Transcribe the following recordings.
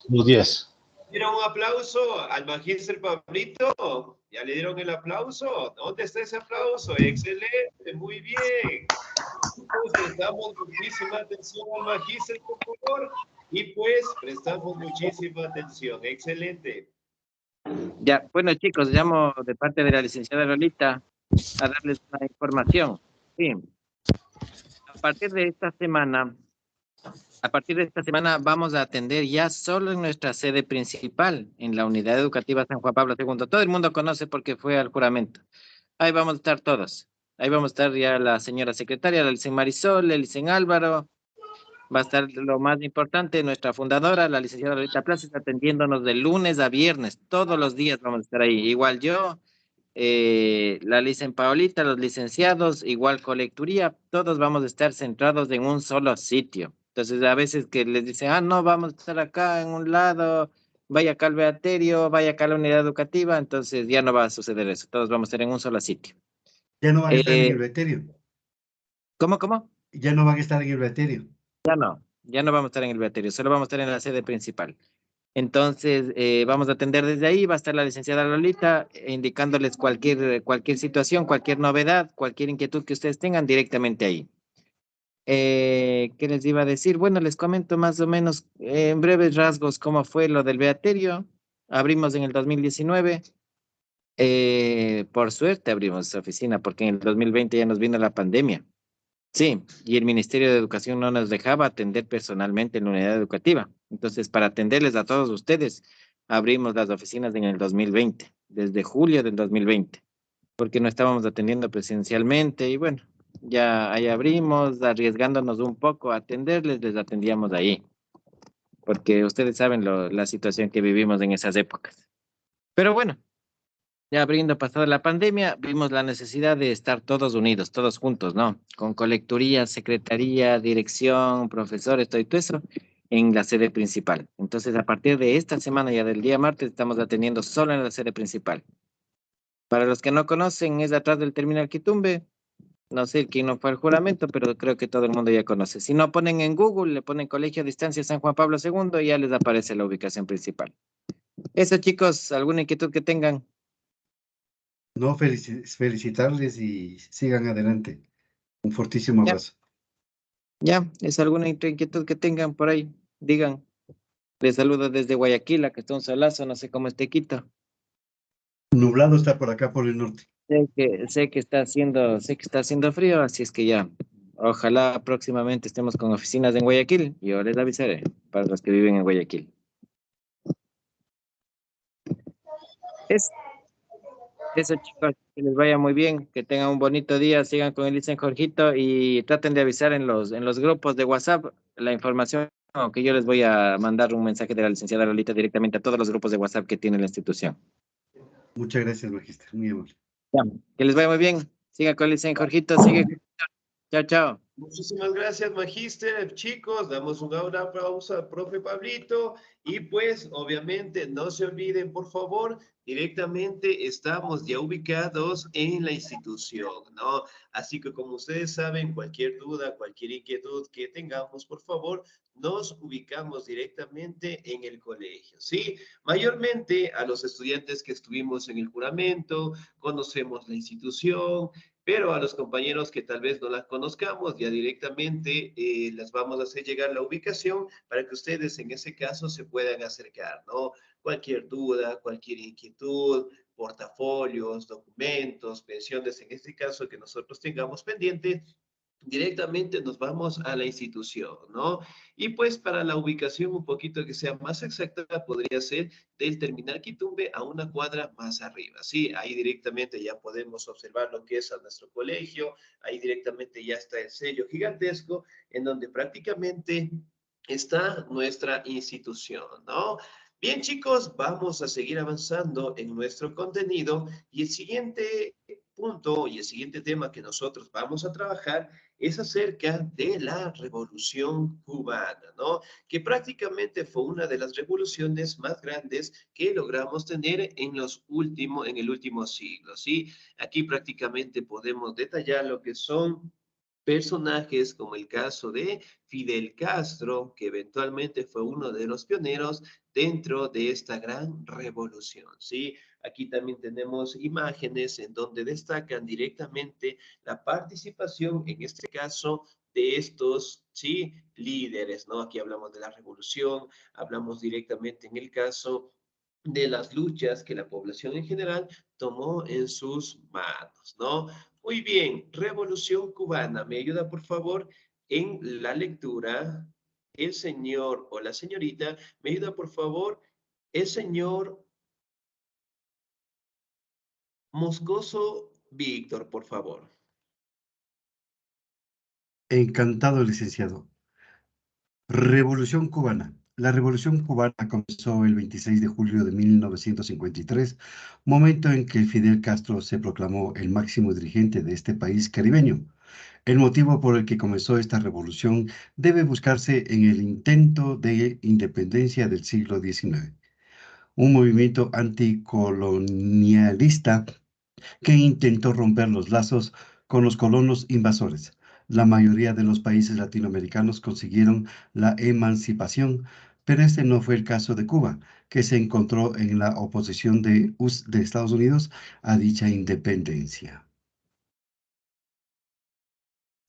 Los 10. ¿Dieron un aplauso al magíster Pablito? ¿Ya le dieron el aplauso? ¿Dónde está ese aplauso? Excelente, muy bien. Pues prestamos muchísima atención al magíster, por favor. Y pues prestamos muchísima atención. Excelente. Ya, bueno chicos, llamo de parte de la licenciada Lolita a darles una información. Sí, a partir de esta semana, a partir de esta semana vamos a atender ya solo en nuestra sede principal, en la Unidad Educativa San Juan Pablo II. Todo el mundo conoce porque fue al juramento. Ahí vamos a estar todos. Ahí vamos a estar ya la señora secretaria, la licenciada Marisol, el licenciado Álvaro. Va a estar lo más importante, nuestra fundadora, la licenciada Lolita Plazas, atendiéndonos de lunes a viernes. Todos los días vamos a estar ahí. Igual yo, la licenciada Paolita, los licenciados, igual colecturía, todos vamos a estar centrados en un solo sitio. Entonces, a veces que les dicen, no, vamos a estar acá en un lado, vaya acá al beaterio, vaya acá a la unidad educativa, entonces ya no va a suceder eso. Todos vamos a estar en un solo sitio. Ya no van a estar en el beaterio. ¿Cómo? Ya no van a estar en el beaterio. Ya no vamos a estar en el beaterio, solo vamos a estar en la sede principal. Entonces, vamos a atender desde ahí, va a estar la licenciada Lolita indicándoles cualquier situación, cualquier novedad, cualquier inquietud que ustedes tengan directamente ahí. ¿Qué les iba a decir? Bueno, les comento más o menos en breves rasgos cómo fue lo del beaterio. Abrimos en el 2019. Por suerte abrimos esa oficina porque en el 2020 ya nos vino la pandemia. Sí, y el Ministerio de Educación no nos dejaba atender personalmente en la unidad educativa. Entonces, para atenderles a todos ustedes, abrimos las oficinas en el 2020, desde julio del 2020, porque no estábamos atendiendo presencialmente y bueno, ya ahí abrimos, arriesgándonos un poco a atenderles, les atendíamos ahí, porque ustedes saben la situación que vivimos en esas épocas. Pero bueno. Ya habiendo pasado la pandemia, vimos la necesidad de estar todos unidos, todos juntos, ¿no? Con colecturía, secretaría, dirección, profesores, todo eso, en la sede principal. Entonces, a partir de esta semana, ya del día martes, estamos atendiendo solo en la sede principal. Para los que no conocen, es atrás del terminal Quitumbe. No sé quién no fue al juramento, pero creo que todo el mundo ya conoce. Si no ponen en Google, le ponen Colegio a Distancia San Juan Pablo II y ya les aparece la ubicación principal. Eso, chicos, ¿alguna inquietud que tengan? No, felicitarles y sigan adelante. Un fortísimo abrazo. Ya, es alguna inquietud que tengan por ahí, digan. Les saludo desde Guayaquil, que está un solazo, no sé cómo esté Quito. Nublado está por acá, por el norte. Sé que está haciendo frío, así es que ya, ojalá próximamente estemos con oficinas en Guayaquil, yo les avisaré para los que viven en Guayaquil. Eso chicos, que les vaya muy bien, que tengan un bonito día, sigan con el Licen Jorgito y traten de avisar en los grupos de WhatsApp la información, que yo les voy a mandar un mensaje de la licenciada Lolita directamente a todos los grupos de WhatsApp que tiene la institución. Muchas gracias, magíster, muy amable. Ya, que les vaya muy bien, sigan con el Licen Jorgito, sigue. Chao, chao. Muchísimas gracias, magíster. Chicos, damos un aplauso al profe Pablito. Y pues, obviamente, no se olviden, por favor, directamente estamos ya ubicados en la institución, ¿no? Así que, como ustedes saben, cualquier duda, cualquier inquietud que tengamos, por favor, nos ubicamos directamente en el colegio, ¿sí? Mayormente a los estudiantes que estuvimos en el juramento, conocemos la institución, pero a los compañeros que tal vez no las conozcamos, ya directamente les vamos a hacer llegar la ubicación para que ustedes en ese caso se puedan acercar, ¿no? Cualquier duda, cualquier inquietud, portafolios, documentos, pensiones, en este caso que nosotros tengamos pendiente, directamente nos vamos a la institución, ¿no? Y pues para la ubicación un poquito que sea más exacta, podría ser del terminal Quitumbe a una cuadra más arriba, ¿sí? Ahí directamente ya podemos observar lo que es a nuestro colegio, ahí directamente ya está el sello gigantesco en donde prácticamente está nuestra institución, ¿no? Bien, chicos, vamos a seguir avanzando en nuestro contenido y el siguiente punto y el siguiente tema que nosotros vamos a trabajar es acerca de la Revolución Cubana, ¿no? Que prácticamente fue una de las revoluciones más grandes que logramos tener en el último siglo, ¿sí? Aquí prácticamente podemos detallar lo que son personajes como el caso de Fidel Castro, que eventualmente fue uno de los pioneros dentro de esta gran revolución, ¿sí? Aquí también tenemos imágenes en donde destacan directamente la participación, en este caso, de estos, ¿sí? Líderes, ¿no? Aquí hablamos de la revolución, hablamos directamente en el caso de las luchas que la población en general tomó en sus manos, ¿no? Muy bien, Revolución Cubana. ¿Me ayuda, por favor, en la lectura? El señor o la señorita. ¿Me ayuda, por favor? El señor Moscoso Víctor, por favor. Encantado, licenciado. Revolución cubana. La Revolución cubana comenzó el 26 de julio de 1953, momento en que Fidel Castro se proclamó el máximo dirigente de este país caribeño. El motivo por el que comenzó esta revolución debe buscarse en el intento de independencia del siglo XIX, un movimiento anticolonialista que intentó romper los lazos con los colonos invasores. La mayoría de los países latinoamericanos consiguieron la emancipación, pero este no fue el caso de Cuba, que se encontró en la oposición de Estados Unidos a dicha independencia.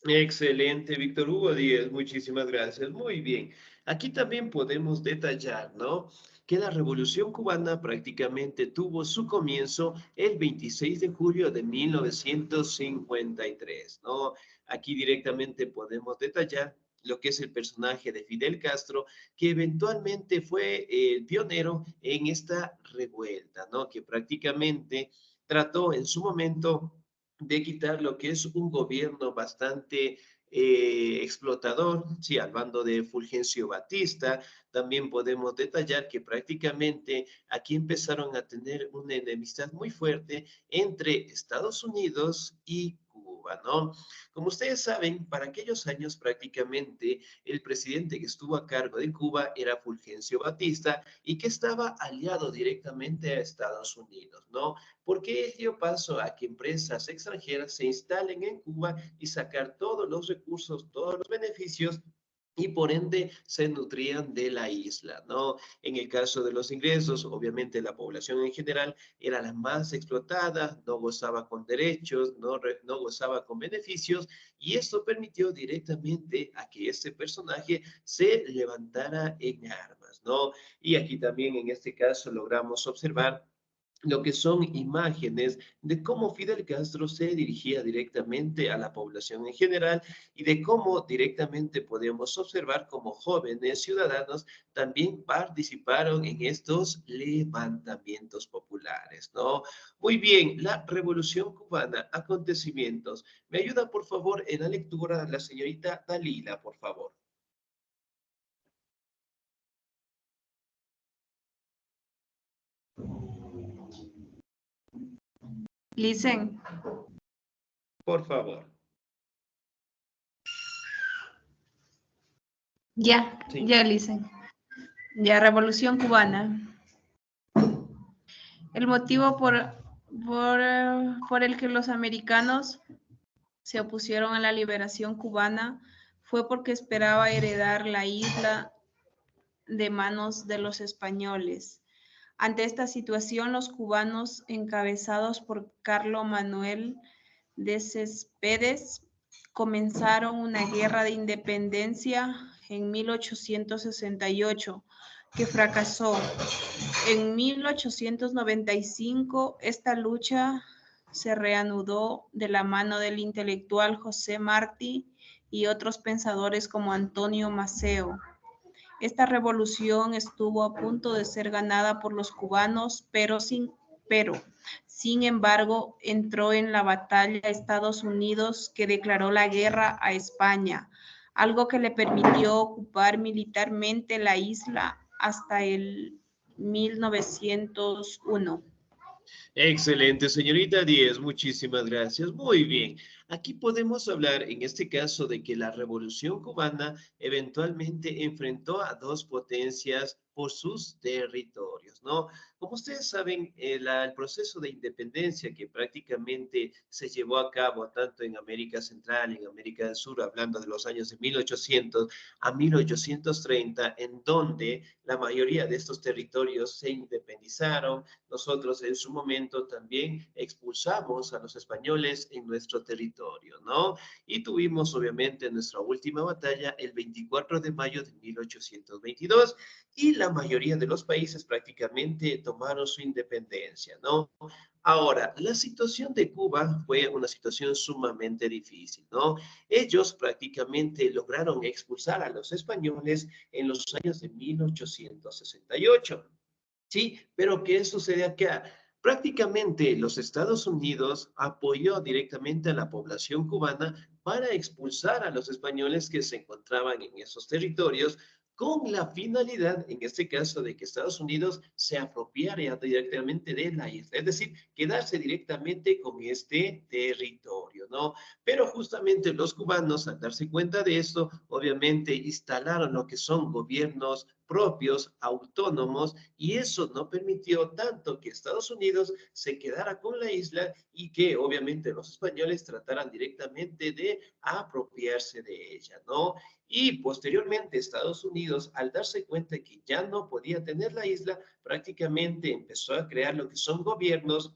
Excelente, Víctor Hugo Díez, muchísimas gracias. Muy bien. Aquí también podemos detallar, ¿no? Que la Revolución Cubana prácticamente tuvo su comienzo el 26 de julio de 1953, ¿no? Aquí directamente podemos detallar lo que es el personaje de Fidel Castro, que eventualmente fue el pionero en esta revuelta, ¿no? Que prácticamente trató en su momento de quitar lo que es un gobierno bastante explotador, sí, al bando de Fulgencio Batista. También podemos detallar que prácticamente aquí empezaron a tener una enemistad muy fuerte entre Estados Unidos y Cuba, ¿no? Como ustedes saben, para aquellos años prácticamente el presidente que estuvo a cargo de Cuba era Fulgencio Batista y que estaba aliado directamente a Estados Unidos, ¿no? Porque dio paso a que empresas extranjeras se instalen en Cuba y sacar todos los recursos, todos los beneficios y por ende se nutrían de la isla, ¿no? En el caso de los ingresos, obviamente la población en general era la más explotada, no gozaba con derechos, no gozaba con beneficios y esto permitió directamente a que este personaje se levantara en armas, ¿no? Y aquí también en este caso logramos observar lo que son imágenes de cómo Fidel Castro se dirigía directamente a la población en general y de cómo directamente podemos observar cómo jóvenes ciudadanos también participaron en estos levantamientos populares, ¿no? Muy bien, la Revolución Cubana, acontecimientos. ¿Me ayuda, por favor, en la lectura la señorita Dalila, por favor? Listen, Por favor. Sí. listen. Ya, Revolución Cubana. El motivo por el que los americanos se opusieron a la liberación cubana fue porque esperaba heredar la isla de manos de los españoles. Ante esta situación, los cubanos, encabezados por Carlos Manuel de Céspedes, comenzaron una guerra de independencia en 1868, que fracasó. En 1895, esta lucha se reanudó de la mano del intelectual José Martí y otros pensadores como Antonio Maceo. Esta revolución estuvo a punto de ser ganada por los cubanos, pero sin embargo, entró en la batalla Estados Unidos, que declaró la guerra a España, algo que le permitió ocupar militarmente la isla hasta el 1901. Excelente, señorita Díez, muchísimas gracias. Muy bien. Aquí podemos hablar, en este caso, de que la Revolución Cubana eventualmente enfrentó a dos potencias por sus territorios, ¿no? Como ustedes saben, el proceso de independencia que prácticamente se llevó a cabo tanto en América Central y en América del Sur, hablando de los años de 1800 a 1830, en donde la mayoría de estos territorios se independizaron. Nosotros en su momento también expulsamos a los españoles en nuestro territorio, ¿no? Y tuvimos obviamente nuestra última batalla el 24 de mayo de 1822 y la mayoría de los países prácticamente tomaron su independencia, ¿no? Ahora, la situación de Cuba fue una situación sumamente difícil, ¿no? Ellos prácticamente lograron expulsar a los españoles en los años de 1868. Sí, pero ¿qué sucede acá? Prácticamente los Estados Unidos apoyó directamente a la población cubana para expulsar a los españoles que se encontraban en esos territorios con la finalidad, en este caso, de que Estados Unidos se apropiara directamente de la isla, es decir, quedarse directamente con este territorio, ¿no? Pero justamente los cubanos, al darse cuenta de esto, obviamente instalaron lo que son gobiernos propios, autónomos, y eso no permitió tanto que Estados Unidos se quedara con la isla y que obviamente los españoles trataran directamente de apropiarse de ella, ¿no? Y posteriormente Estados Unidos, al darse cuenta que ya no podía tener la isla, prácticamente empezó a crear lo que son gobiernos,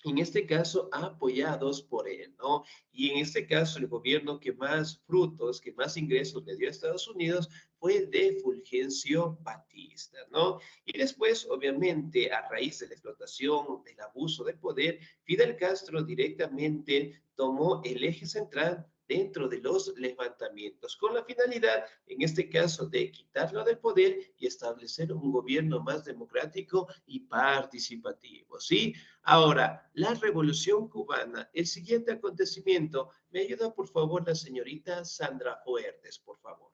en este caso apoyados por él, ¿no? Y en este caso el gobierno que más frutos, que más ingresos le dio a Estados Unidos fue el de Fulgencio Batista, ¿no? Y después, obviamente, a raíz de la explotación, del abuso de poder, Fidel Castro directamente tomó el eje central dentro de los levantamientos, con la finalidad, en este caso, de quitarlo del poder y establecer un gobierno más democrático y participativo, ¿sí? Ahora, la Revolución Cubana, el siguiente acontecimiento, me ayuda por favor la señorita Sandra Fuertes, por favor.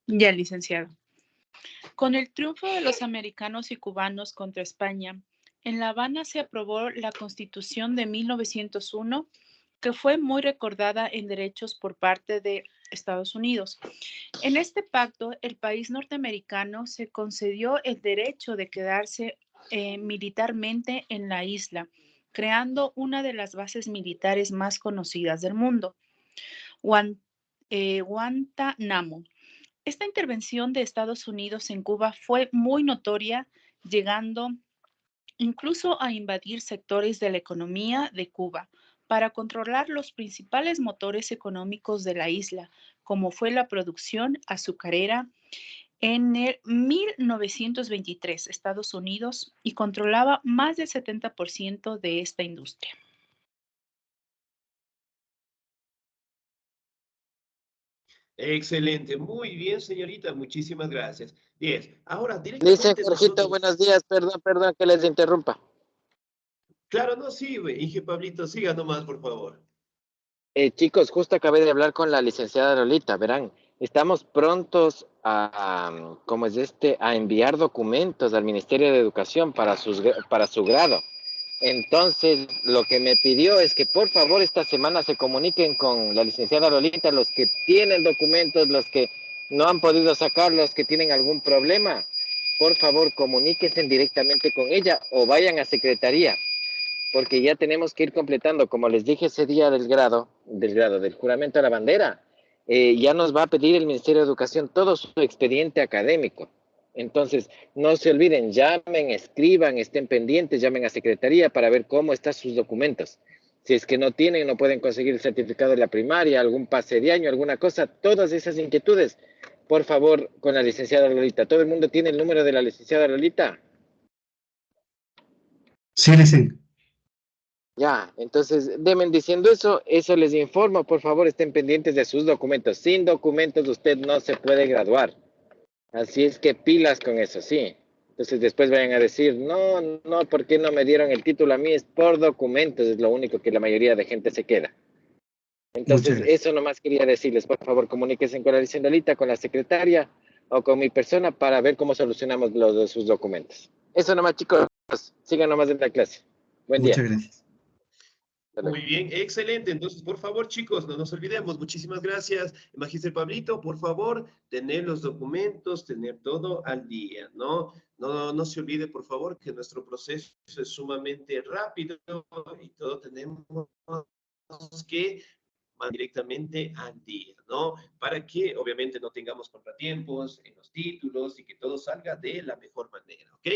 Ya, licenciado. Con el triunfo de los americanos y cubanos contra España, en La Habana se aprobó la Constitución de 1901, que fue muy recordada en derechos por parte de Estados Unidos. En este pacto, el país norteamericano se concedió el derecho de quedarse militarmente en la isla, creando una de las bases militares más conocidas del mundo, Guantánamo. Esta intervención de Estados Unidos en Cuba fue muy notoria, llegando incluso a invadir sectores de la economía de Cuba para controlar los principales motores económicos de la isla, como fue la producción azucarera. En el 1923, Estados Unidos y controlaba más del 70% de esta industria. Excelente, muy bien, señorita, muchísimas gracias. 10. Ahora, Dice directamente Jorgito, nosotros. buenos días, perdón que les interrumpa. Claro, no, sí, güey. Inge Pablito, siga nomás, por favor. Chicos, justo acabé de hablar con la licenciada Lolita, verán, estamos prontos a, ¿cómo es a enviar documentos al Ministerio de Educación para su grado. Entonces, lo que me pidió es que por favor esta semana se comuniquen con la licenciada Lolita, los que tienen documentos, los que no han podido sacarlos, que tienen algún problema, por favor comuníquense directamente con ella o vayan a secretaría, porque ya tenemos que ir completando, como les dije ese día del juramento a la bandera, ya nos va a pedir el Ministerio de Educación todo su expediente académico. Entonces, no se olviden, llamen, escriban, estén pendientes, llamen a secretaría para ver cómo están sus documentos. Si es que no tienen, no pueden conseguir el certificado de la primaria, algún pase de año, alguna cosa, todas esas inquietudes, por favor, con la licenciada Lolita. ¿Todo el mundo tiene el número de la licenciada Lolita? Sí, licen. Ya, entonces, demen diciendo eso les informo, por favor, estén pendientes de sus documentos. Sin documentos usted no se puede graduar. Así es que pilas con eso, sí. Entonces después vayan a decir, no, ¿por qué no me dieron el título a mí? Es por documentos, es lo único que la mayoría de gente se queda. Muchas Entonces, gracias. eso nomás quería decirles, por favor, comuníquense con la licenciada, con la secretaria o con mi persona para ver cómo solucionamos los de sus documentos. Eso nomás, chicos, sigan nomás en la clase. Buen día. Muchas gracias. Muy bien, excelente. Entonces, por favor, chicos, no nos olvidemos. Muchísimas gracias, Magíster Pablito. Por favor, tener los documentos, tener todo al día, ¿no? No se olvide, por favor, que nuestro proceso es sumamente rápido y todo tenemos que van directamente al día, ¿no? Para que obviamente no tengamos contratiempos en los títulos y que todo salga de la mejor manera, ¿ok?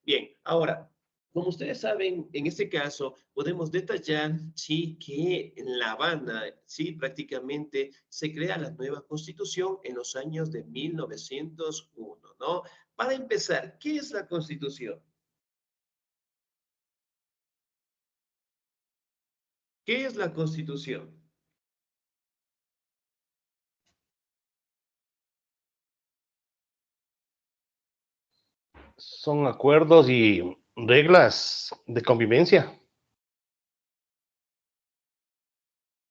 Bien, ahora, como ustedes saben, en este caso podemos detallar, sí, que en La Habana, sí, prácticamente se crea la nueva constitución en los años de 1901, ¿no? Para empezar, ¿qué es la constitución? ¿Qué es la constitución? Son acuerdos y reglas de convivencia,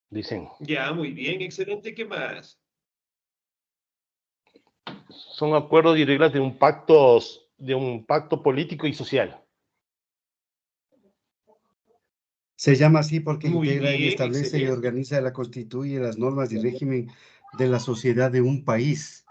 dicen. Ya, muy bien, excelente. ¿Qué más? Son acuerdos y reglas de un pacto político y social. Se llama así porque Muy integra y bien, establece y excelente. organiza, la constituye las normas y régimen de la sociedad de un país.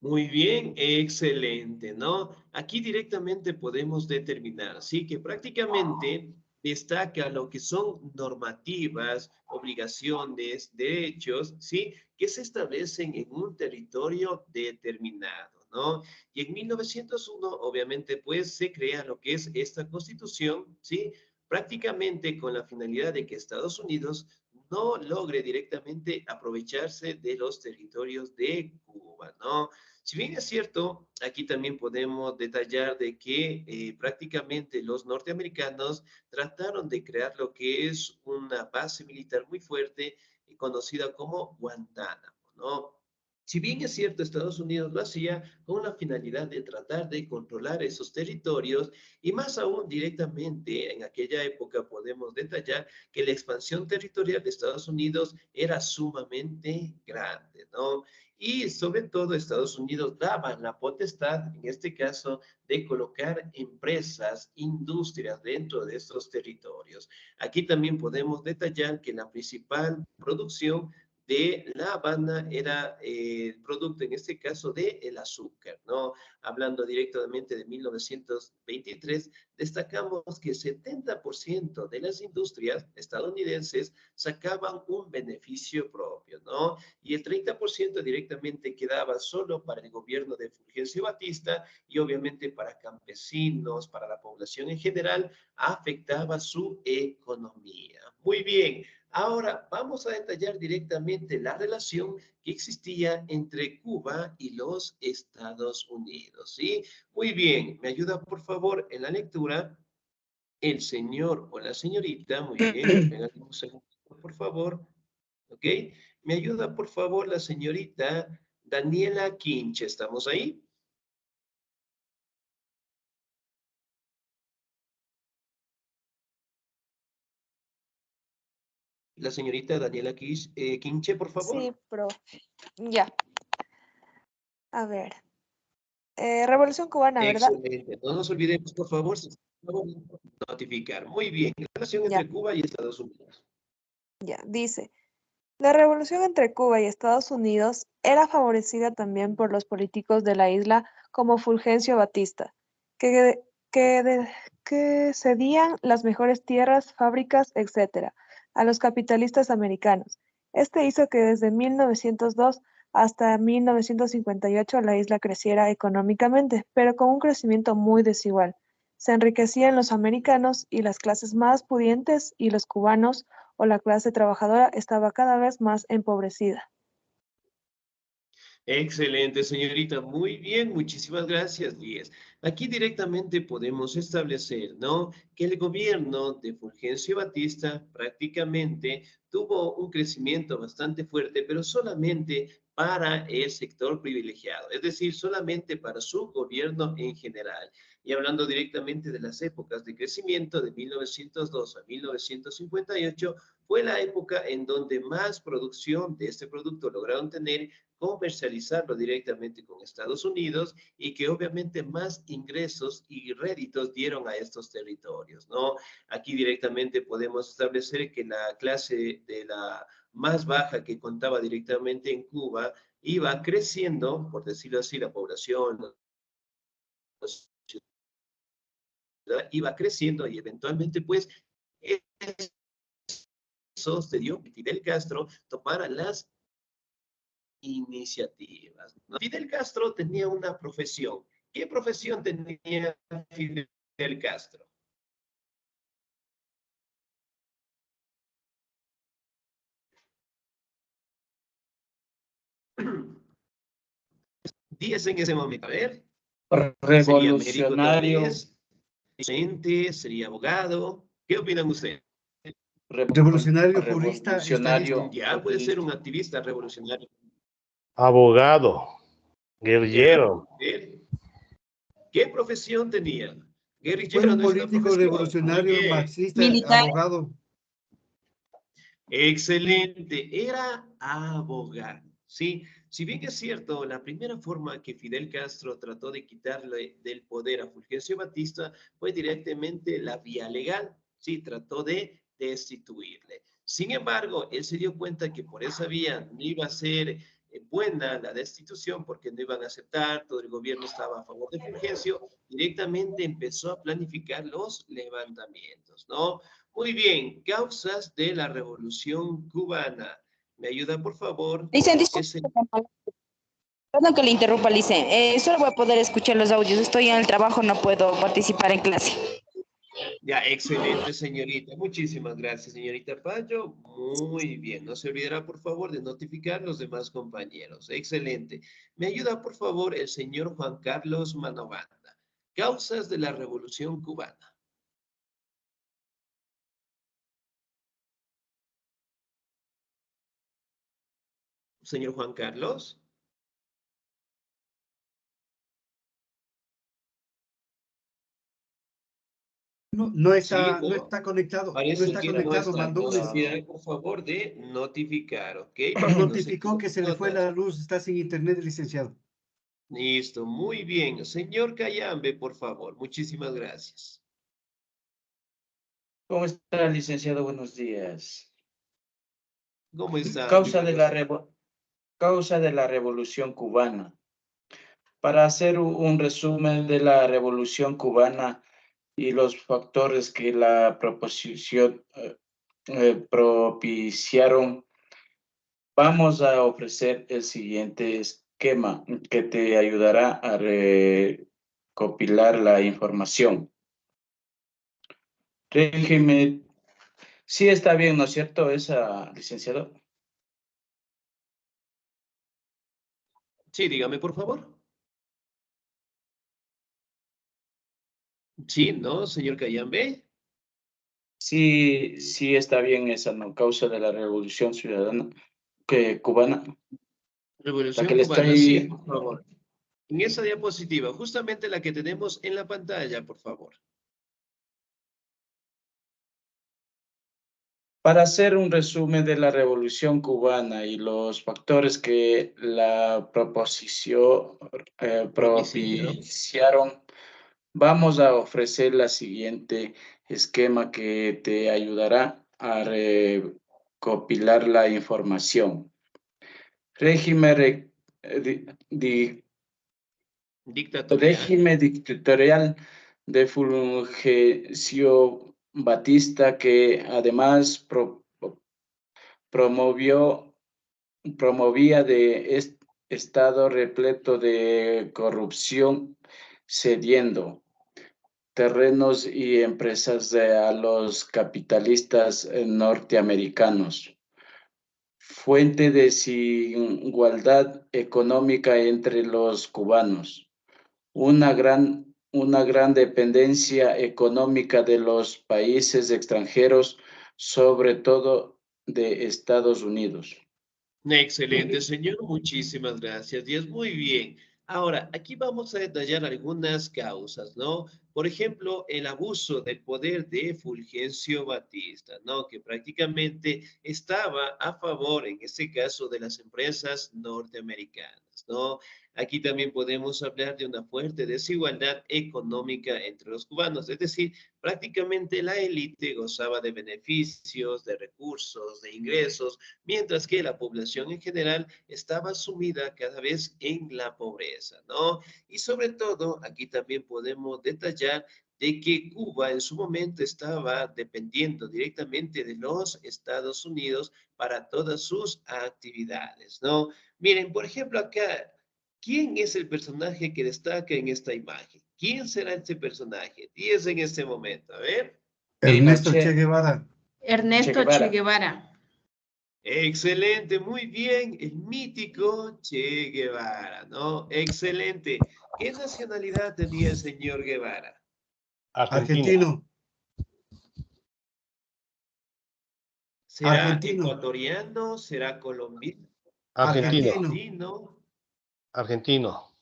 Muy bien, excelente, ¿no? Aquí directamente podemos determinar, ¿sí? Que prácticamente destaca lo que son normativas, obligaciones, derechos, ¿sí? Que se establecen en un territorio determinado, ¿no? Y en 1901, obviamente, pues se crea lo que es esta constitución, ¿sí? Prácticamente con la finalidad de que Estados Unidos no logre directamente aprovecharse de los territorios de Cuba, ¿no? Si bien es cierto, aquí también podemos detallar de que prácticamente los norteamericanos trataron de crear lo que es una base militar muy fuerte y conocida como Guantánamo, ¿no? Si bien es cierto, Estados Unidos lo hacía con la finalidad de tratar de controlar esos territorios y más aún directamente en aquella época podemos detallar que la expansión territorial de Estados Unidos era sumamente grande, ¿no? Y sobre todo Estados Unidos daba la potestad, en este caso, de colocar empresas, industrias dentro de estos territorios. Aquí también podemos detallar que la principal producción de La Habana era el producto, en este caso, de el azúcar, ¿no? Hablando directamente de 1923, destacamos que 70% de las industrias estadounidenses sacaban un beneficio propio, ¿no? Y el 30% directamente quedaba solo para el gobierno de Fulgencio Batista y obviamente para campesinos, para la población en general, afectaba su economía. Muy bien, ahora vamos a detallar directamente la relación que existía entre Cuba y los Estados Unidos, ¿sí? Muy bien, me ayuda por favor en la lectura el señor o la señorita, muy bien, regálame un segundo, por favor. ¿Ok? Me ayuda, por favor, la señorita Daniela Quinche. ¿Estamos ahí? La señorita Daniela Quinche, por favor. Sí, profe. Ya, a ver. Revolución cubana, ¿verdad? Excelente. No nos olvidemos, por favor, notificar. Muy bien. Relación Ya, entre Cuba y Estados Unidos. ya. Dice, la revolución entre Cuba y Estados Unidos era favorecida también por los políticos de la isla como Fulgencio Batista, que, que, de- que cedían las mejores tierras, fábricas, etcétera, a los capitalistas americanos. Este hizo que desde 1902 hasta 1958 la isla creciera económicamente, pero con un crecimiento muy desigual. Se enriquecían los americanos y las clases más pudientes y los cubanos o la clase trabajadora estaba cada vez más empobrecida. Excelente, señorita. Muy bien, muchísimas gracias, Díez. Aquí directamente podemos establecer, ¿no? Que el gobierno de Fulgencio Batista prácticamente tuvo un crecimiento bastante fuerte, pero solamente para el sector privilegiado, es decir, solamente para su gobierno en general. Y hablando directamente de las épocas de crecimiento de 1902 a 1958, fue la época en donde más producción de este producto lograron tener, comercializarlo directamente con Estados Unidos y que obviamente más ingresos y réditos dieron a estos territorios, ¿no? Aquí directamente podemos establecer que la clase de la más baja que contaba directamente en Cuba iba creciendo, por decirlo así, la población iba creciendo y eventualmente pues eso se dio que Fidel Castro tomara las iniciativas, ¿no? Fidel Castro tenía una profesión. ¿Qué profesión tenía Fidel Castro? Díaz en ese momento, a ver. ¿Sería médico tal Revolucionario, vez? ¿Docente? ¿Sería abogado? ¿Qué opinan ustedes? Revolucionario, jurista, estadista. revolucionario, Ya puede ser un activista revolucionario. Abogado, Ya, guerrillero. ¿qué profesión tenía? Fue Guerrillero un no es una político profesión. Muy revolucionario, bien. marxista, Militar. abogado. Excelente, era abogado, ¿sí? Si bien es cierto, la primera forma que Fidel Castro trató de quitarle del poder a Fulgencio Batista fue directamente la vía legal, ¿sí? Trató de destituirle. Sin embargo, él se dio cuenta que por esa vía no iba a ser buena la destitución porque no iban a aceptar, todo el gobierno estaba a favor de Fulgencio, directamente empezó a planificar los levantamientos, ¿no? Muy bien, causas de la Revolución Cubana. ¿Me ayuda, por favor? Licen, disculpe, perdón que le interrumpa, Licen. Solo voy a poder escuchar los audios. Estoy en el trabajo, no puedo participar en clase. Ya, excelente, señorita. Muchísimas gracias, señorita Payo. Muy bien. No se olvidará, por favor, de notificar a los demás compañeros. Excelente. ¿Me ayuda, por favor, el señor Juan Carlos Manobanda? Causas de la Revolución Cubana. Señor Juan Carlos. No Sí, está, no no. está conectado. No Parece está que no conectado. está. Mandó No un se olvidará, por favor, de notificar, ¿ok? Para que no se notificó que queden se le fue notas. la luz. Está sin internet, licenciado. Listo, muy bien. Señor Cayambe, por favor. Muchísimas gracias. ¿cómo está, licenciado? Buenos días. ¿Cómo está? Muy Causa de buenos la, días. causa de la Revolución Cubana. Para hacer un resumen de la Revolución Cubana y los factores que la propiciaron, vamos a ofrecer el siguiente esquema que te ayudará a recopilar la información. Régimen, sí está bien, ¿no es cierto, esa, licenciado? Sí, dígame, por favor. Sí, ¿no, señor Cayambe? Sí, sí está bien esa, ¿no? Causa de la Revolución Ciudadana cubana, la que Revolución le Cubana, sí, estoy. por favor. En esa diapositiva, justamente la que tenemos en la pantalla, por favor. Para hacer un resumen de la Revolución Cubana y los factores que la propiciaron, vamos a ofrecer la siguiente esquema que te ayudará a recopilar la información. Régimen, Dictatorial. dictatorial de Fulgencio Batista, que además promovía de estado repleto de corrupción, cediendo terrenos y empresas a los capitalistas norteamericanos, fuente de desigualdad económica entre los cubanos, una gran dependencia económica de los países extranjeros, sobre todo de Estados Unidos. Excelente, señor. Muchísimas gracias. Y es muy bien. Ahora, aquí vamos a detallar algunas causas, ¿no? Por ejemplo, el abuso del poder de Fulgencio Batista, ¿no? Que prácticamente estaba a favor, en este caso, de las empresas norteamericanas, ¿no? Aquí también podemos hablar de una fuerte desigualdad económica entre los cubanos, es decir, prácticamente la élite gozaba de beneficios, de recursos, de ingresos, mientras que la población en general estaba sumida cada vez en la pobreza, ¿no? Y sobre todo, aquí también podemos detallar de que Cuba en su momento estaba dependiendo directamente de los Estados Unidos para todas sus actividades, ¿no? Miren, por ejemplo, acá, ¿quién es el personaje que destaca en esta imagen? ¿Quién será este personaje? 10 en este momento, a ver. Ernesto Che- Che Guevara. Ernesto Che Che Guevara. Excelente, muy bien, el mítico Che Guevara, ¿no? Excelente. ¿Qué nacionalidad tenía el señor Guevara? Argentina. Argentino. ¿Será Argentino. ecuatoriano? ¿Será colombiano? Argentino. Argentino. ¿Argentino? Argentino.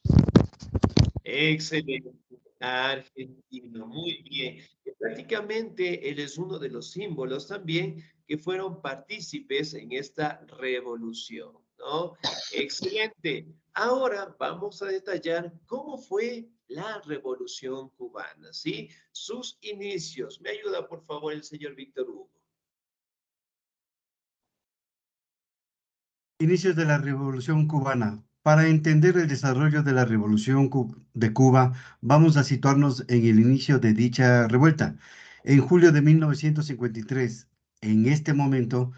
Excelente. Argentino, muy bien. Prácticamente él es uno de los símbolos también que fueron partícipes en esta revolución, ¿no? Excelente. Ahora vamos a detallar cómo fue la revolución cubana, ¿sí? Sus inicios. ¿Me ayuda, por favor, el señor Víctor Hugo? Inicios de la Revolución Cubana. Para entender el desarrollo de la Revolución de Cuba, vamos a situarnos en el inicio de dicha revuelta. En julio de 1953, en este momento,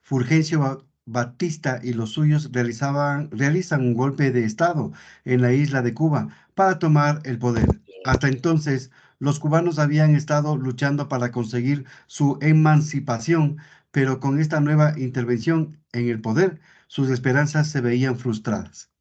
Fulgencio Batista y los suyos realizan un golpe de Estado en la isla de Cuba para tomar el poder. Hasta entonces, los cubanos habían estado luchando para conseguir su emancipación, pero con esta nueva intervención en el poder, sus esperanzas se veían frustradas.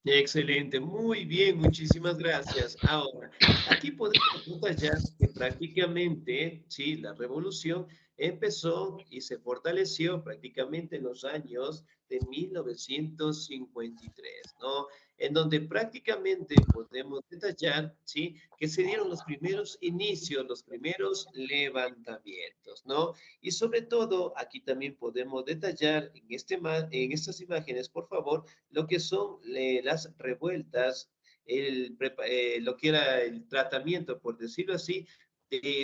Excelente, muy bien, muchísimas gracias. Ahora, aquí podemos detallar que prácticamente, sí, la revolución empezó y se fortaleció prácticamente en los años de 1953, ¿no? En donde prácticamente podemos detallar, sí, que se dieron los primeros inicios, los primeros levantamientos, ¿no? Y sobre todo, aquí también podemos detallar en estas imágenes, por favor, lo que son las revueltas, lo que era el tratamiento, por decirlo así, de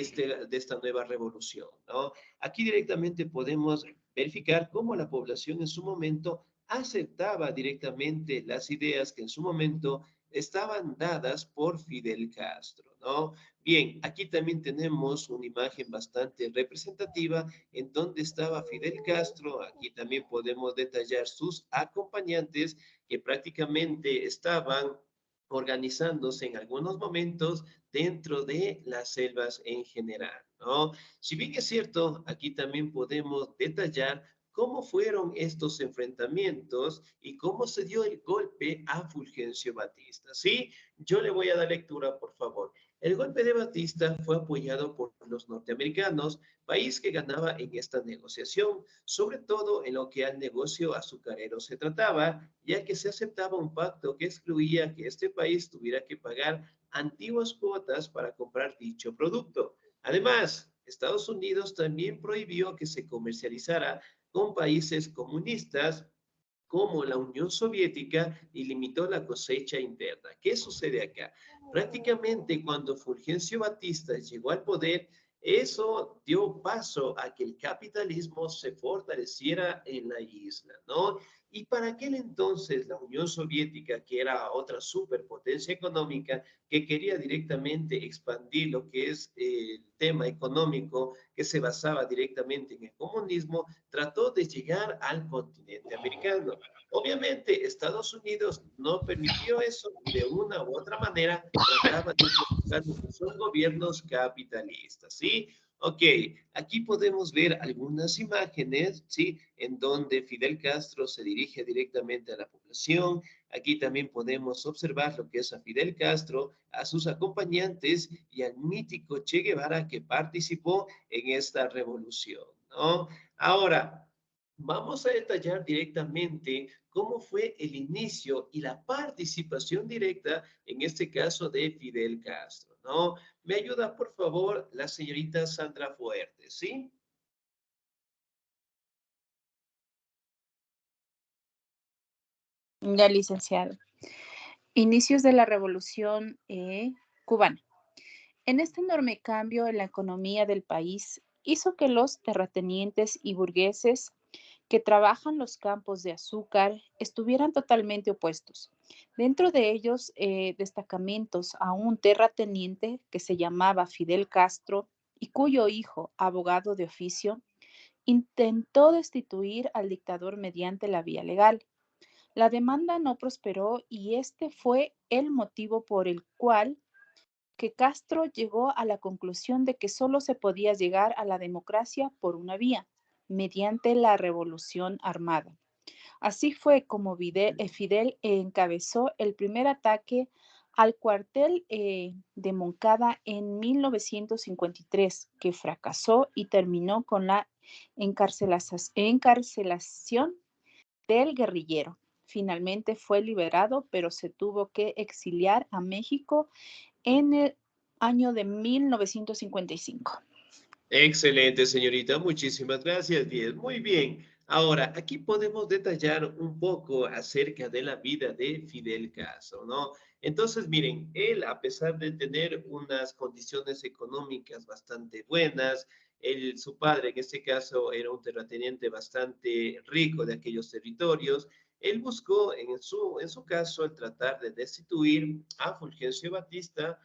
esta nueva revolución, ¿no? Aquí directamente podemos verificar cómo la población en su momento aceptaba directamente las ideas que en su momento estaban dadas por Fidel Castro, ¿no? Bien, aquí también tenemos una imagen bastante representativa en donde estaba Fidel Castro. Aquí también podemos detallar sus acompañantes que prácticamente estaban organizándose en algunos momentos dentro de las selvas en general, ¿no? Si bien es cierto, aquí también podemos detallar cómo fueron estos enfrentamientos y cómo se dio el golpe a Fulgencio Batista. ¿Sí? Yo le voy a dar lectura, por favor. El golpe de Batista fue apoyado por los norteamericanos, país que ganaba en esta negociación, sobre todo en lo que al negocio azucarero se trataba, ya que se aceptaba un pacto que excluía que este país tuviera que pagar antiguas cuotas para comprar dicho producto. Además, Estados Unidos también prohibió que se comercializara con países comunistas como la Unión Soviética y limitó la cosecha interna. ¿Qué sucede acá? Prácticamente cuando Fulgencio Batista llegó al poder, eso dio paso a que el capitalismo se fortaleciera en la isla, ¿no? Y para aquel entonces la Unión Soviética, que era otra superpotencia económica, que quería directamente expandir lo que es el tema económico, que se basaba directamente en el comunismo, trató de llegar al continente americano. Obviamente, Estados Unidos no permitió eso y de una u otra manera trataba de buscar lo que son gobiernos capitalistas, ¿sí? Ok, aquí podemos ver algunas imágenes, ¿sí? En donde Fidel Castro se dirige directamente a la población. Aquí también podemos observar lo que es a Fidel Castro, a sus acompañantes y al mítico Che Guevara que participó en esta revolución, ¿no? Ahora, vamos a detallar directamente cómo fue el inicio y la participación directa, en este caso, de Fidel Castro, ¿no? Me ayuda, por favor, la señorita Sandra Fuertes, ¿sí? Ya, licenciado. Inicios de la Revolución Cubana. En este enorme cambio en la economía del país hizo que los terratenientes y burgueses que trabajan los campos de azúcar estuvieran totalmente opuestos. Dentro de ellos, destacamentos a un terrateniente que se llamaba Fidel Castro y cuyo hijo, abogado de oficio, intentó destituir al dictador mediante la vía legal. La demanda no prosperó y este fue el motivo por el cual que Castro llegó a la conclusión de que solo se podía llegar a la democracia por una vía, mediante la revolución armada. Así fue como Fidel encabezó el primer ataque al cuartel de Moncada en 1953, que fracasó y terminó con la encarcelación del guerrillero. Finalmente fue liberado, pero se tuvo que exiliar a México en el año de 1955. Excelente, señorita. Muchísimas gracias. 10. Muy bien. Ahora, aquí podemos detallar un poco acerca de la vida de Fidel Castro, ¿no? Entonces, miren, él, a pesar de tener unas condiciones económicas bastante buenas, su padre, en este caso, era un terrateniente bastante rico de aquellos territorios, él buscó, en su caso, el tratar de destituir a Fulgencio Batista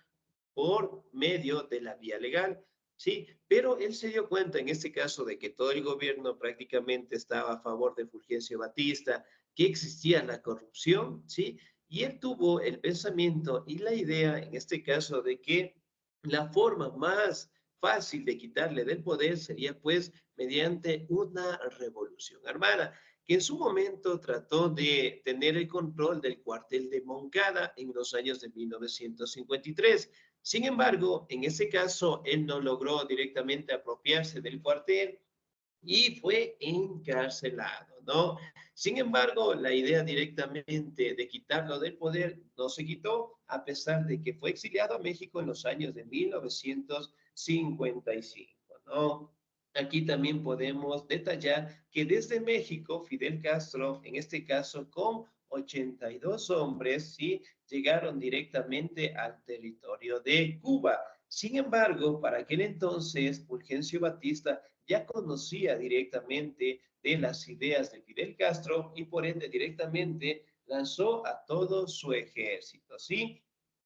por medio de la vía legal. Sí, pero él se dio cuenta en este caso de que todo el gobierno prácticamente estaba a favor de Fulgencio Batista, que existía la corrupción, ¿sí? Y él tuvo el pensamiento y la idea en este caso de que la forma más fácil de quitarle del poder sería pues mediante una revolución armada, que en su momento trató de tener el control del cuartel de Moncada en los años de 1953. Sin embargo, en ese caso, él no logró directamente apropiarse del cuartel y fue encarcelado, ¿no? Sin embargo, la idea directamente de quitarlo del poder no se quitó, a pesar de que fue exiliado a México en los años de 1955, ¿no? Aquí también podemos detallar que desde México, Fidel Castro, en este caso con 82 hombres, ¿sí? Llegaron directamente al territorio de Cuba. Sin embargo, para aquel entonces, Fulgencio Batista ya conocía directamente de las ideas de Fidel Castro y por ende directamente lanzó a todo su ejército, ¿sí?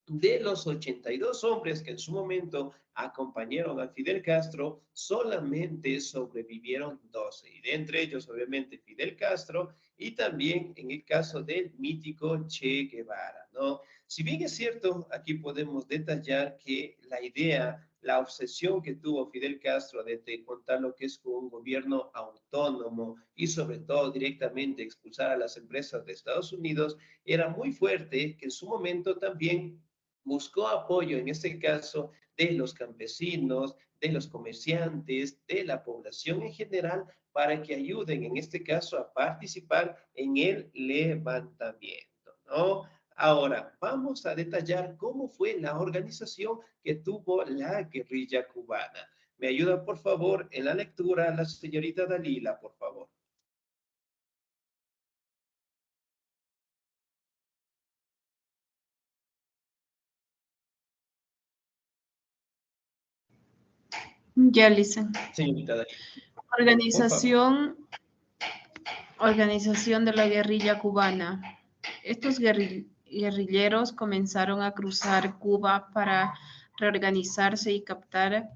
De los 82 hombres que en su momento acompañaron a Fidel Castro, solamente sobrevivieron 12, y de entre ellos obviamente Fidel Castro y también en el caso del mítico Che Guevara, ¿no? Si bien es cierto, aquí podemos detallar que la idea, la obsesión que tuvo Fidel Castro de contar lo que es un gobierno autónomo y sobre todo directamente expulsar a las empresas de Estados Unidos, era muy fuerte, que en su momento también buscó apoyo, en este caso, de los campesinos, de los comerciantes, de la población en general, para que ayuden, en este caso, a participar en el levantamiento, ¿no? Ahora, vamos a detallar cómo fue la organización que tuvo la guerrilla cubana. ¿Me ayuda, por favor, en la lectura la señorita Dalila, por favor? Ya, Lisa. Señorita Dalila, por favor. Organización de la guerrilla cubana. Estos guerrilleros comenzaron a cruzar Cuba para reorganizarse y captar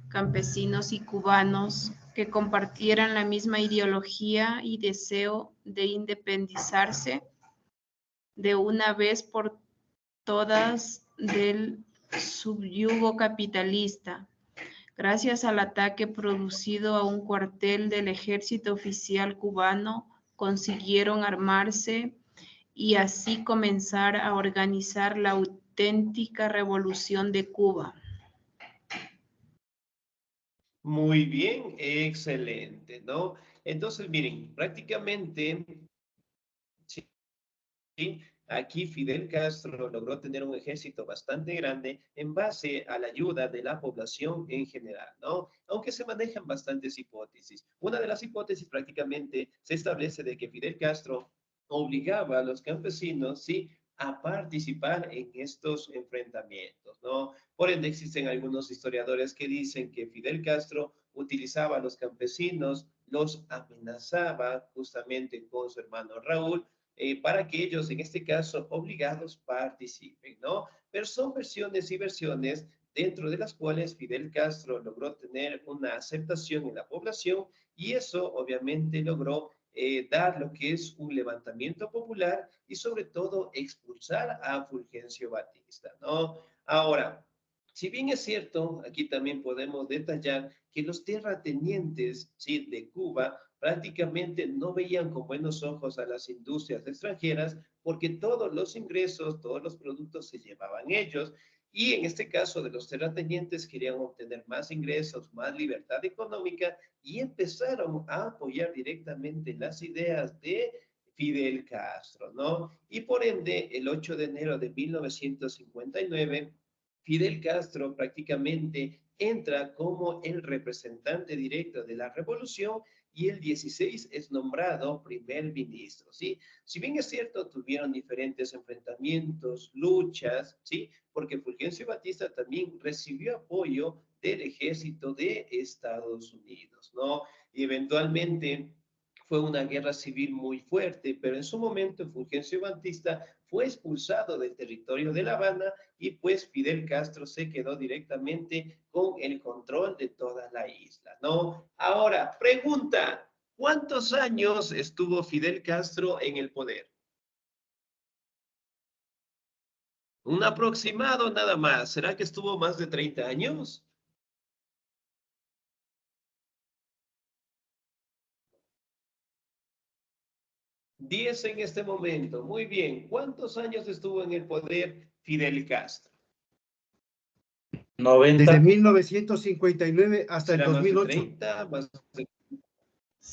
campesinos y cubanos que compartieran la misma ideología y deseo de independizarse de una vez por todas del subyugo capitalista. Gracias al ataque producido a un cuartel del ejército oficial cubano, consiguieron armarse y así comenzar a organizar la auténtica revolución de Cuba. Muy bien, excelente, ¿no? Entonces, miren, prácticamente, sí, sí, aquí Fidel Castro logró tener un ejército bastante grande en base a la ayuda de la población en general, ¿no? Aunque se manejan bastantes hipótesis. Una de las hipótesis prácticamente se establece de que Fidel Castro obligaba a los campesinos, ¿sí?, a participar en estos enfrentamientos, ¿no? Por ende, existen algunos historiadores que dicen que Fidel Castro utilizaba a los campesinos, los amenazaba justamente con su hermano Raúl, para que ellos, en este caso, obligados participen, ¿no? Pero son versiones y versiones dentro de las cuales Fidel Castro logró tener una aceptación en la población y eso obviamente logró dar lo que es un levantamiento popular y sobre todo expulsar a Fulgencio Batista, ¿no? Ahora, si bien es cierto, aquí también podemos detallar que los terratenientes, ¿sí?, de Cuba prácticamente no veían con buenos ojos a las industrias extranjeras porque todos los ingresos, todos los productos se llevaban ellos y en este caso de los terratenientes querían obtener más ingresos, más libertad económica y empezaron a apoyar directamente las ideas de Fidel Castro, ¿no? Y por ende, el 8 de enero de 1959, Fidel Castro prácticamente entra como el representante directo de la revolución y el 16 es nombrado primer ministro, ¿sí? Si bien es cierto, tuvieron diferentes enfrentamientos, luchas, ¿sí? Porque Fulgencio Batista también recibió apoyo del ejército de Estados Unidos, ¿no? Y eventualmente fue una guerra civil muy fuerte, pero en su momento Fulgencio Batista fue expulsado del territorio de La Habana y pues Fidel Castro se quedó directamente con el control de toda la isla, ¿no? Ahora, pregunta, ¿cuántos años estuvo Fidel Castro en el poder? Un aproximado nada más. ¿Será que estuvo más de 30 años? Diez en este momento. Muy bien. ¿Cuántos años estuvo en el poder Fidel Castro? 90. Desde 1959 hasta el ¿Será más de 2008. 30? Más de...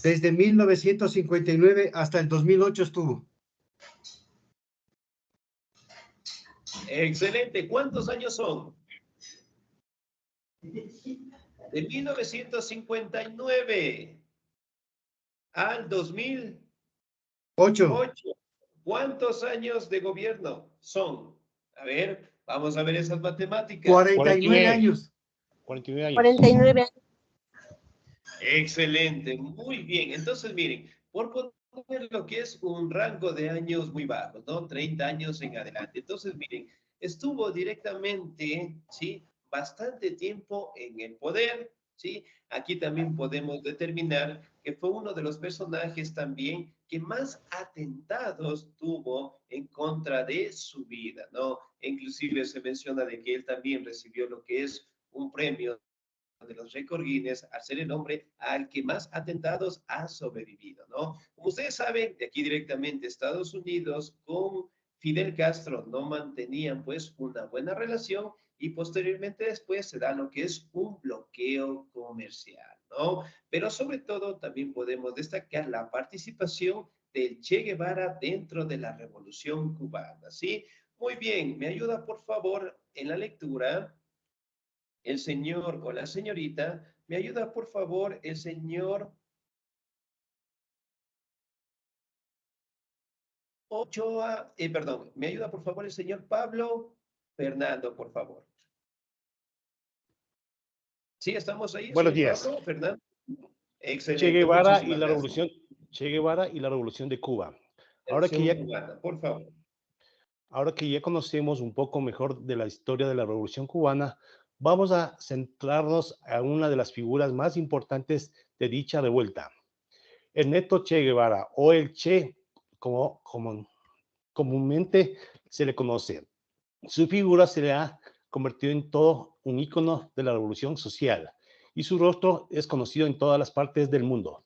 Desde 1959 hasta el 2008 estuvo. Excelente. ¿Cuántos años son? De 1959 al 2008. 8. ¿Cuántos años de gobierno son? A ver, vamos a ver esas matemáticas. 49 años. 49 años. 49 años. Excelente, muy bien. Entonces, miren, por poner lo que es un rango de años muy bajo, ¿no? 30 años en adelante. Entonces, miren, estuvo directamente, ¿sí?, bastante tiempo en el poder, ¿sí? Aquí también podemos determinar que fue uno de los personajes también que más atentados tuvo en contra de su vida, ¿no? Inclusive se menciona de que él también recibió lo que es un premio de los récord Guinness al ser el hombre al que más atentados ha sobrevivido, ¿no? Como ustedes saben, de aquí directamente Estados Unidos con Fidel Castro no mantenían pues una buena relación y posteriormente después se da lo que es un bloqueo comercial, ¿no? Pero sobre todo también podemos destacar la participación del Che Guevara dentro de la Revolución Cubana, ¿sí? Muy bien, me ayuda por favor en la lectura el señor o la señorita. ¿Me ayuda, por favor, el señor Ochoa? Perdón, ¿me ayuda, por favor, el señor Pablo Fernando, por favor? Sí, estamos ahí, Buenos señor días. Pablo Fernando. Excelente, Che Guevara y muchísimas la gracias. revolución, Che Guevara y la revolución de Cuba. Revolución cubana, por favor. Ahora que ya conocemos un poco mejor de la historia de la revolución cubana, vamos a centrarnos a una de las figuras más importantes de dicha revuelta, Ernesto Che Guevara, o el Che, como comúnmente se le conoce. Su figura se le ha convertido en todo un ícono de la revolución social y su rostro es conocido en todas las partes del mundo.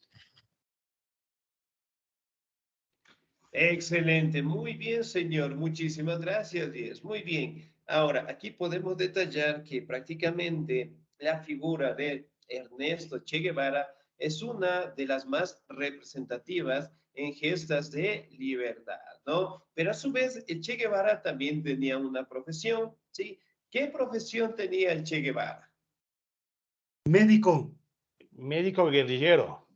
Excelente, muy bien, señor. Muchísimas gracias, Díaz. Muy bien. Ahora, aquí podemos detallar que prácticamente la figura de Ernesto Che Guevara es una de las más representativas en gestas de libertad, ¿no? Pero a su vez, el Che Guevara también tenía una profesión, ¿sí? ¿Qué profesión tenía el Che Guevara? Médico. Médico guerrillero.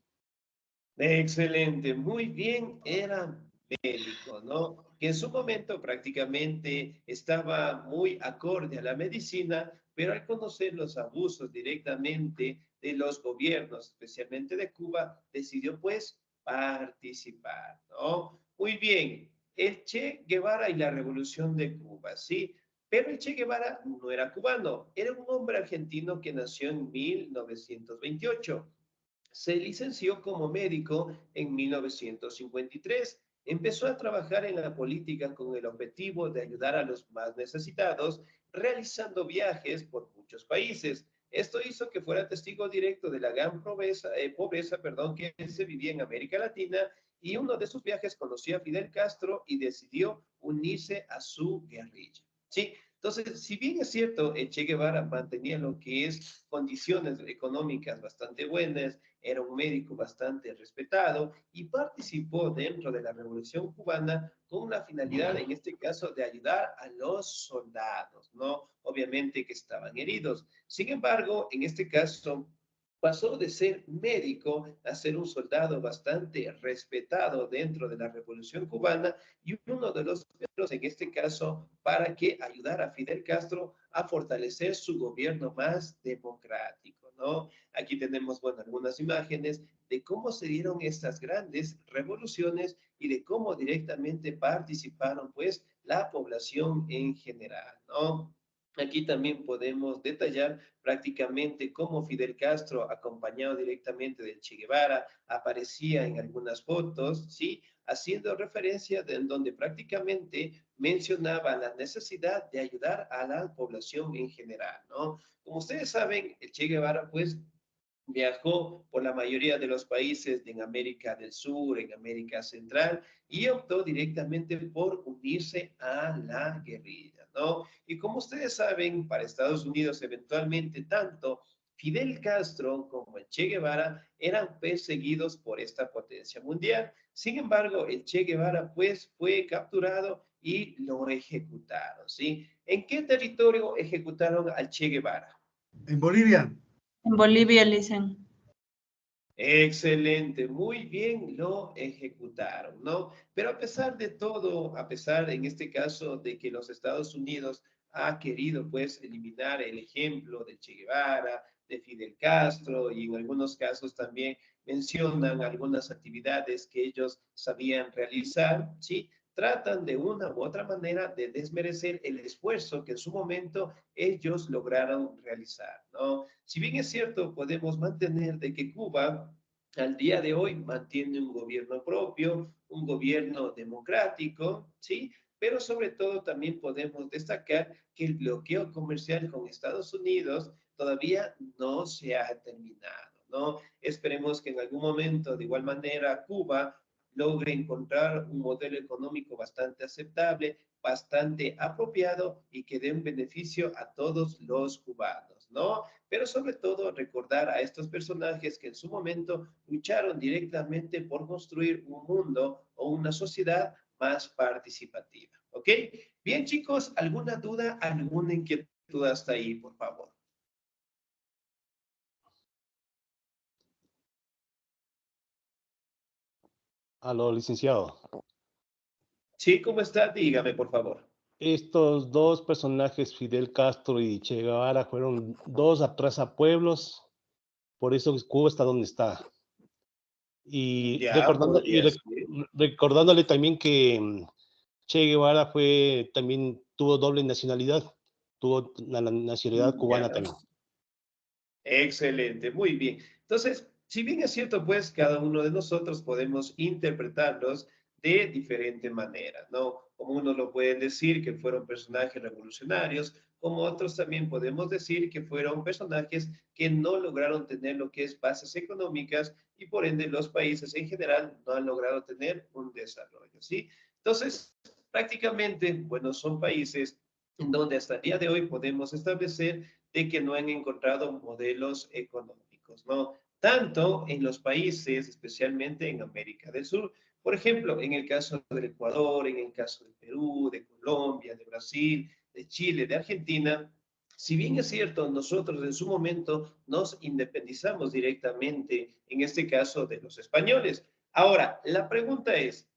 Excelente, muy bien, era médico, ¿no? Que en su momento prácticamente estaba muy acorde a la medicina, pero al conocer los abusos directamente de los gobiernos, especialmente de Cuba, decidió pues participar, ¿no? Muy bien, el Che Guevara y la Revolución de Cuba, ¿sí? Pero el Che Guevara no era cubano, era un hombre argentino que nació en 1928. Se licenció como médico en 1953. Empezó a trabajar en la política con el objetivo de ayudar a los más necesitados, realizando viajes por muchos países. Esto hizo que fuera testigo directo de la gran pobreza que se vivía en América Latina, y uno de sus viajes conoció a Fidel Castro y decidió unirse a su guerrilla. Sí, entonces, si bien es cierto, el Che Guevara mantenía lo que es condiciones económicas bastante buenas, era un médico bastante respetado y participó dentro de la Revolución Cubana con una finalidad, en este caso, de ayudar a los soldados, ¿no? Obviamente que estaban heridos. Sin embargo, en este caso, pasó de ser médico a ser un soldado bastante respetado dentro de la Revolución Cubana y uno de los primeros, en este caso, para que ayudara a Fidel Castro a fortalecer su gobierno más democrático, ¿no? Aquí tenemos, bueno, algunas imágenes de cómo se dieron estas grandes revoluciones y de cómo directamente participaron, pues, la población en general, ¿no? Aquí también podemos detallar prácticamente cómo Fidel Castro, acompañado directamente del Che Guevara, aparecía en algunas fotos, ¿sí? Haciendo referencia en donde prácticamente mencionaba la necesidad de ayudar a la población en general, ¿no? Como ustedes saben, el Che Guevara, pues, viajó por la mayoría de los países en América del Sur, en América Central, y optó directamente por unirse a la guerrilla, ¿no? Y como ustedes saben, para Estados Unidos eventualmente tanto Fidel Castro como el Che Guevara eran perseguidos por esta potencia mundial. Sin embargo, el Che Guevara pues fue capturado y lo ejecutaron, ¿sí? ¿En qué territorio ejecutaron al Che Guevara? En Bolivia. En Bolivia, le dicen. Excelente, muy bien lo ejecutaron, ¿no? Pero a pesar de todo, a pesar en este caso de que los Estados Unidos ha querido pues eliminar el ejemplo de Che Guevara, de Fidel Castro, y en algunos casos también mencionan algunas actividades que ellos sabían realizar, ¿sí? Tratan de una u otra manera de desmerecer el esfuerzo que en su momento ellos lograron realizar, ¿no? Si bien es cierto, podemos mantener de que Cuba al día de hoy mantiene un gobierno propio, un gobierno democrático, ¿sí? Pero sobre todo también podemos destacar que el bloqueo comercial con Estados Unidos todavía no se ha terminado, ¿no? Esperemos que en algún momento, de igual manera, Cuba logre encontrar un modelo económico bastante aceptable, bastante apropiado y que dé un beneficio a todos los cubanos, ¿no? Pero sobre todo recordar a estos personajes que en su momento lucharon directamente por construir un mundo o una sociedad más participativa, ¿ok? Bien, chicos, ¿alguna duda, alguna inquietud hasta ahí, por favor? Aló, licenciado. Sí, ¿cómo está? Dígame, por favor. Estos dos personajes, Fidel Castro y Che Guevara, fueron dos atrasapueblos, por eso Cuba está donde está. Y, Ya, podría ser. recordándole también que Che Guevara también tuvo doble nacionalidad, tuvo la nacionalidad cubana Ya. también. Excelente, muy bien. Entonces, si bien es cierto, pues cada uno de nosotros podemos interpretarlos de diferente manera, ¿no? Como uno lo puede decir que fueron personajes revolucionarios, como otros también podemos decir que fueron personajes que no lograron tener lo que es bases económicas y por ende los países en general no han logrado tener un desarrollo, ¿sí? Entonces, prácticamente, bueno, son países en donde hasta el día de hoy podemos establecer de que no han encontrado modelos económicos. económicos, ¿no? Tanto en los países, especialmente en América del Sur. Por ejemplo, en el caso del Ecuador, en el caso de Perú, de Colombia, de Brasil, de Chile, de Argentina, si bien es cierto, nosotros en su momento nos independizamos directamente, en este caso de los españoles. Ahora, la pregunta es,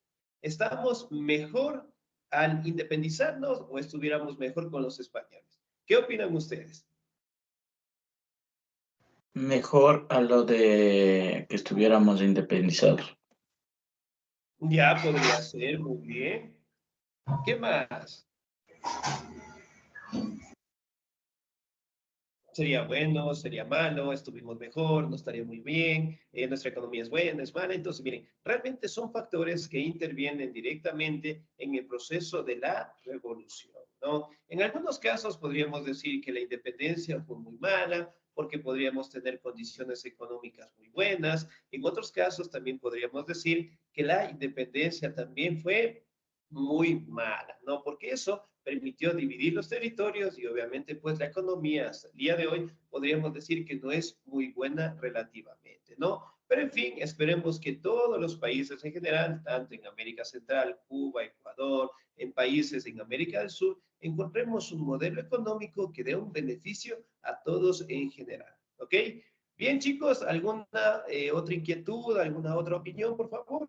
¿estamos mejor al independizarnos o estuviéramos mejor con los españoles? ¿Qué opinan ustedes? Mejor a lo de que estuviéramos independizados. Ya podría ser, muy bien. ¿Qué más? Sería bueno, sería malo, estuvimos mejor, no estaría muy bien, nuestra economía es buena, es mala. Entonces, miren, realmente son factores que intervienen directamente en el proceso de la revolución, ¿no? En algunos casos podríamos decir que la independencia fue muy mala, porque podríamos tener condiciones económicas muy buenas. En otros casos también podríamos decir que la independencia también fue muy mala, ¿no? Porque eso permitió dividir los territorios y obviamente pues la economía hasta el día de hoy podríamos decir que no es muy buena relativamente, ¿no? Pero en fin, esperemos que todos los países en general, tanto en América Central, Cuba, Ecuador, en países en América del Sur, encontremos un modelo económico que dé un beneficio a todos en general, ¿ok? Bien, chicos, ¿alguna otra inquietud, alguna otra opinión, por favor?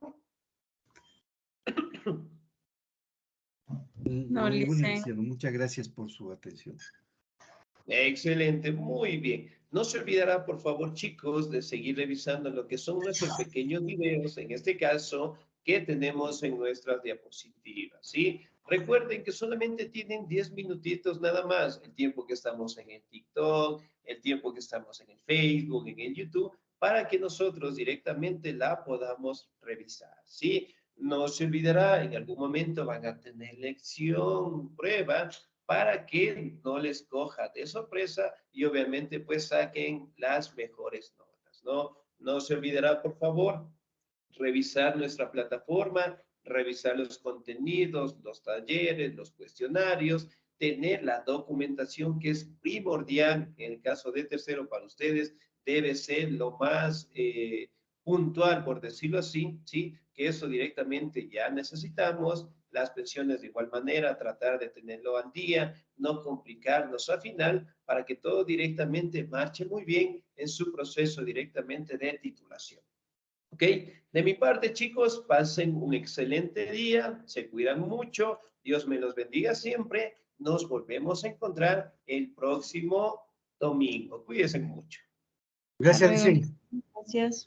No, Ninguna, Licen. licenciado. Muchas gracias por su atención. Excelente, muy bien. No se olvidará, por favor, chicos, de seguir revisando lo que son nuestros pequeños videos, en este caso, que tenemos en nuestras diapositivas, ¿sí? Recuerden que solamente tienen 10 minutitos nada más, el tiempo que estamos en el TikTok, el tiempo que estamos en el Facebook, en el YouTube, para que nosotros directamente la podamos revisar, ¿sí? No se olvidará, en algún momento van a tener lección, prueba, para que no les coja de sorpresa y obviamente pues saquen las mejores notas, ¿no? No se olvidará, por favor, revisar nuestra plataforma, revisar los contenidos, los talleres, los cuestionarios, tener la documentación que es primordial en el caso de tercero para ustedes, debe ser lo más puntual, por decirlo así, ¿sí? Que eso directamente ya necesitamos, las pensiones de igual manera, tratar de tenerlo al día, no complicarnos al final, para que todo directamente marche muy bien en su proceso directamente de titulación. ¿Ok? De mi parte, chicos, pasen un excelente día, se cuidan mucho, Dios me los bendiga siempre, nos volvemos a encontrar el próximo domingo. Cuídense mucho. Gracias, Hasta luego, licenciado. Licen. Gracias.